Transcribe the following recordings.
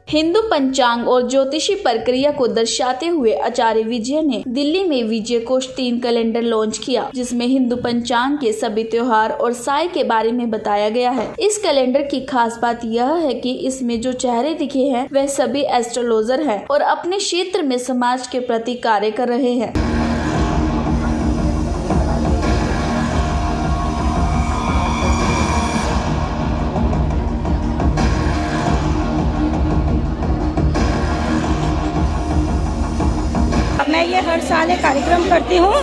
हिंदू पंचांग और ज्योतिषी प्रक्रिया को दर्शाते हुए आचार्य विजय ने दिल्ली में विजय कोष 3 कैलेंडर लॉन्च किया, जिसमें हिंदू पंचांग के सभी त्योहार और साय के बारे में बताया गया है। इस कैलेंडर की खास बात यह है कि इसमें जो चेहरे दिखे हैं वह सभी एस्ट्रोलॉजर हैं और अपने क्षेत्र में समाज के प्रति कार्य कर रहे हैं। मैं ये हर साल एक कार्यक्रम करती हूँ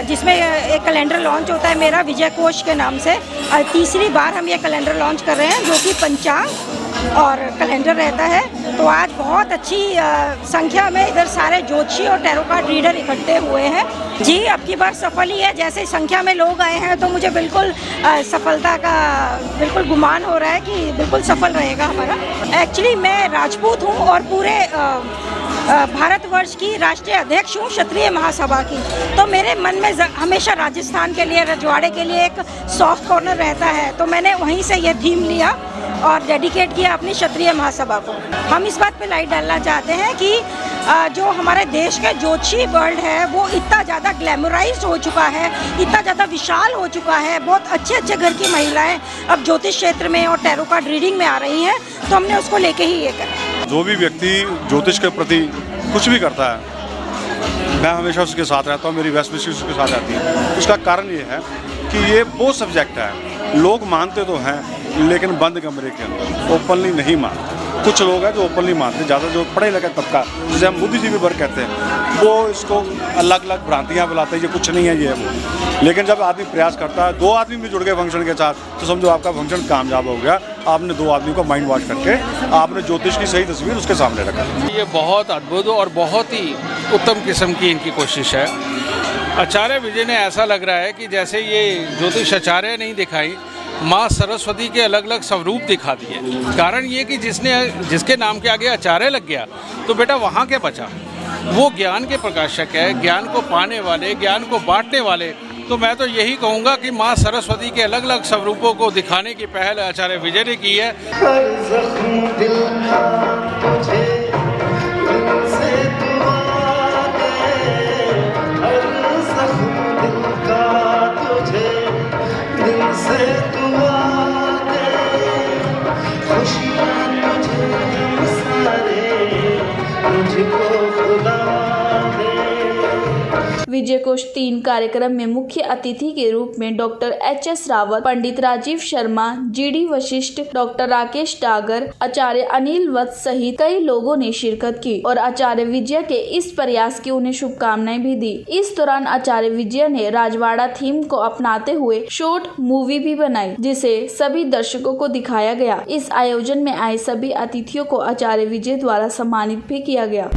जिसमें एक कैलेंडर लॉन्च होता है मेरा विजय कोष के नाम से। और तीसरी बार हम ये कैलेंडर लॉन्च कर रहे हैं जो कि पंचांग और कैलेंडर रहता है। तो आज बहुत अच्छी संख्या में इधर सारे ज्योतिषी और टैरो कार्ड रीडर इकट्ठे हुए हैं। जी, अब की बार सफल ही है। जैसे संख्या में लोग आए हैं तो मुझे बिल्कुल सफलता का बिल्कुल गुमान हो रहा है कि बिल्कुल सफल रहेगा हमारा। एक्चुअली मैं राजपूत हूँ और पूरे भारतवर्ष की राष्ट्रीय अध्यक्ष हूँ क्षत्रिय महासभा की। तो मेरे मन में हमेशा राजस्थान के लिए, रजवाड़े के लिए एक सॉफ्ट कॉर्नर रहता है। तो मैंने वहीं से ये थीम लिया और डेडिकेट किया अपनी क्षत्रिय महासभा को। हम इस बात पे लाइट डालना चाहते हैं कि जो हमारे देश के ज्योतिषी वर्ल्ड है वो इतना ज़्यादा ग्लैमराइज हो चुका है, इतना ज़्यादा विशाल हो चुका है। बहुत अच्छे अच्छे घर की महिलाएं अब ज्योतिष क्षेत्र में और टैरो कार्ड रीडिंग में आ रही हैं। तो हमने उसको लेके ही ये करा। जो भी व्यक्ति ज्योतिष के प्रति कुछ भी करता है, मैं हमेशा उसके साथ रहता हूँ। मेरी वेस्ट विशेष उसके साथ रहती है। उसका कारण ये है कि ये वो सब्जेक्ट है, लोग मानते तो हैं लेकिन बंद कमरे के अंदर, ओपनली नहीं मानते। कुछ लोग हैं जो ओपनली मानते, ज़्यादा जो पढ़े लिखे तबका, जिसे हम बुद्धिजीवी वर्ग कहते हैं, वो इसको अलग अलग भ्रांतियाँ फैलाते हैं, ये कुछ नहीं है, ये है वो। लेकिन जब आदमी प्रयास करता है, 2 आदमी भी जुड़ गए फंक्शन के साथ, तो समझो आपका फंक्शन कामयाब हो गया। आपने 2 आदमी को माइंड वॉश करके आपने ज्योतिष की सही तस्वीर उसके सामने रखा। ये बहुत अद्भुत और बहुत ही उत्तम किस्म की इनकी कोशिश है। आचार्य विजय ने ऐसा लग रहा है कि जैसे ये ज्योतिष आचार्य नहीं दिखाई, माँ सरस्वती के अलग अलग स्वरूप दिखा दिए। कारण ये कि जिसके नाम के आगे आचार्य लग गया तो बेटा वहाँ के बचा। वो ज्ञान के प्रकाशक है, ज्ञान को पाने वाले, ज्ञान को बांटने वाले। तो मैं तो यही कहूँगा कि माँ सरस्वती के अलग अलग स्वरूपों को दिखाने की पहल आचार्य विजय ने की है। विजय कोष 3 कार्यक्रम में मुख्य अतिथि के रूप में डॉक्टर एच.एस. रावत, पंडित राजीव शर्मा, जी.डी. वशिष्ठ, डॉक्टर राकेश डागर, आचार्य अनिल वत्स सहित कई लोगों ने शिरकत की और आचार्य विजय के इस प्रयास की उन्हें शुभकामनाएं भी दी। इस दौरान आचार्य विजय ने राजवाड़ा थीम को अपनाते हुए शॉर्ट मूवी भी बनाई, जिसे सभी दर्शकों को दिखाया गया। इस आयोजन में आए सभी अतिथियों को आचार्य विजय द्वारा सम्मानित भी किया गया।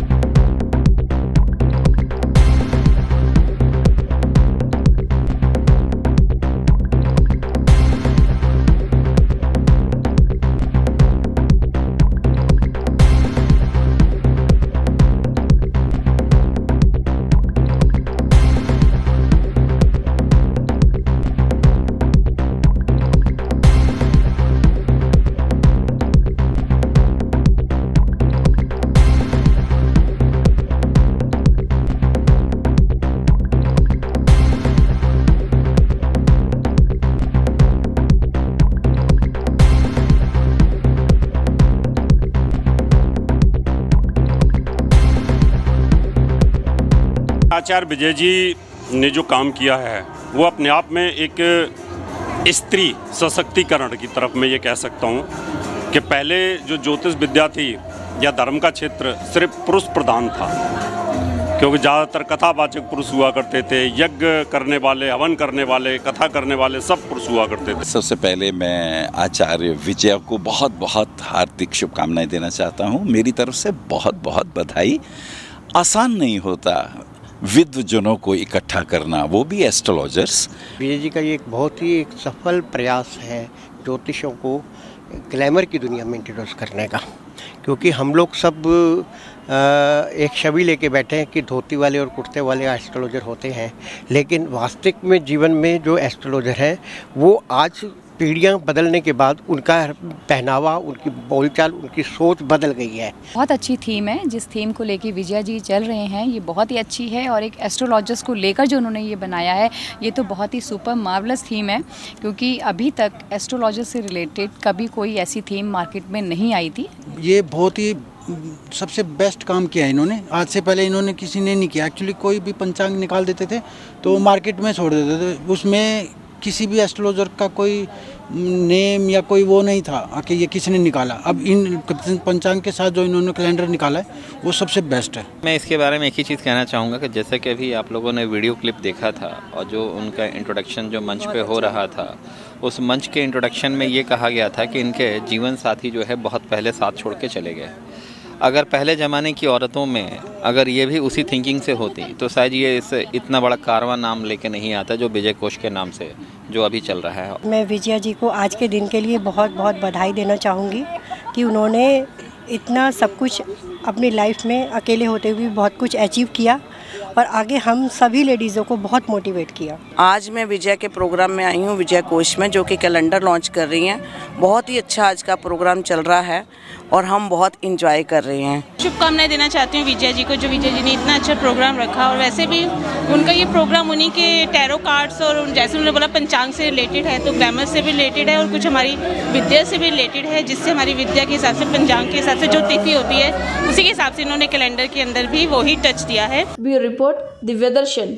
आचार्य विजय जी ने जो काम किया है वो अपने आप में एक स्त्री सशक्तिकरण की तरफ मैं ये कह सकता हूँ कि पहले जो ज्योतिष विद्या थी या धर्म का क्षेत्र सिर्फ पुरुष प्रधान था, क्योंकि ज़्यादातर कथावाचक पुरुष हुआ करते थे। यज्ञ करने वाले, हवन करने वाले, कथा करने वाले सब पुरुष हुआ करते थे। सबसे पहले मैं आचार्य विजय को बहुत बहुत हार्दिक शुभकामनाएं देना चाहता हूँ। मेरी तरफ से बहुत बहुत बधाई। आसान नहीं होता विद्वजनों को इकट्ठा करना, वो भी एस्ट्रोलॉजर्स। विजय जी का ये एक बहुत ही एक सफल प्रयास है ज्योतिषों को ग्लैमर की दुनिया में इंट्रोड्यूस करने का, क्योंकि हम लोग सब एक छवि लेके बैठे हैं कि धोती वाले और कुर्ते वाले एस्ट्रोलॉजर होते हैं, लेकिन वास्तविक में जीवन में जो एस्ट्रोलॉजर हैं वो आज पीढ़ियाँ बदलने के बाद उनका पहनावा, उनकी बोलचाल, उनकी सोच बदल गई है। बहुत अच्छी थीम है। जिस थीम को लेके विजया जी चल रहे हैं ये बहुत ही अच्छी है, और एक एस्ट्रोलॉजर्स को लेकर जो उन्होंने ये बनाया है ये तो बहुत ही सुपर मार्वलस थीम है, क्योंकि अभी तक एस्ट्रोलॉजर से रिलेटेड कभी कोई ऐसी थीम मार्केट में नहीं आई थी। ये बहुत ही सबसे बेस्ट काम किया है इन्होंने। आज से पहले इन्होंने किसी ने नहीं किया। एक्चुअली कोई भी पंचांग निकाल देते थे तो मार्केट में छोड़ देते थे, उसमें किसी भी एस्ट्रोलॉजर का कोई नेम या कोई वो नहीं था कि ये किसने निकाला। अब इन पंचांग के साथ जो इन्होंने कैलेंडर निकाला है वो सबसे बेस्ट है। मैं इसके बारे में एक ही चीज़ कहना चाहूँगा कि जैसे कि अभी आप लोगों ने वीडियो क्लिप देखा था और जो उनका इंट्रोडक्शन जो मंच पे हो रहा था, उस मंच के इंट्रोडक्शन में ये कहा गया था कि इनके जीवन साथी जो है बहुत पहले साथ छोड़ के चले गए। अगर पहले ज़माने की औरतों में अगर ये भी उसी थिंकिंग से होती तो शायद ये इस इतना बड़ा कारवां नाम लेके नहीं आता जो विजय कोश के नाम से जो अभी चल रहा है। मैं विजया जी को आज के दिन के लिए बहुत बहुत बधाई देना चाहूँगी कि उन्होंने इतना सब कुछ अपनी लाइफ में अकेले होते हुए बहुत कुछ अचीव किया और आगे हम सभी लेडीज़ों को बहुत मोटिवेट किया। आज मैं विजय के प्रोग्राम में आई हूँ, विजय कोश में, जो कि कैलेंडर लॉन्च कर रही हैं। बहुत ही अच्छा आज का प्रोग्राम चल रहा है और हम बहुत इंजॉय कर रहे हैं। शुभकामनाएं देना चाहती हूँ विजय जी को, जो विजय जी ने इतना अच्छा प्रोग्राम रखा। और वैसे भी उनका ये प्रोग्राम उन्हीं के टैरो कार्ड्स और जैसे उन्होंने बोला पंचांग से रिलेटेड है, तो ग्रामर से भी रिलेटेड है और कुछ हमारी विद्या से भी रिलेटेड है, जिससे हमारी विद्या के हिसाब से, पंचांग के हिसाब से जो तिथि होती है उसी के हिसाब से इन्होंने कैलेंडर के अंदर भी वही टच दिया है। ब्यूरो रिपोर्ट, दिव्य दर्शन।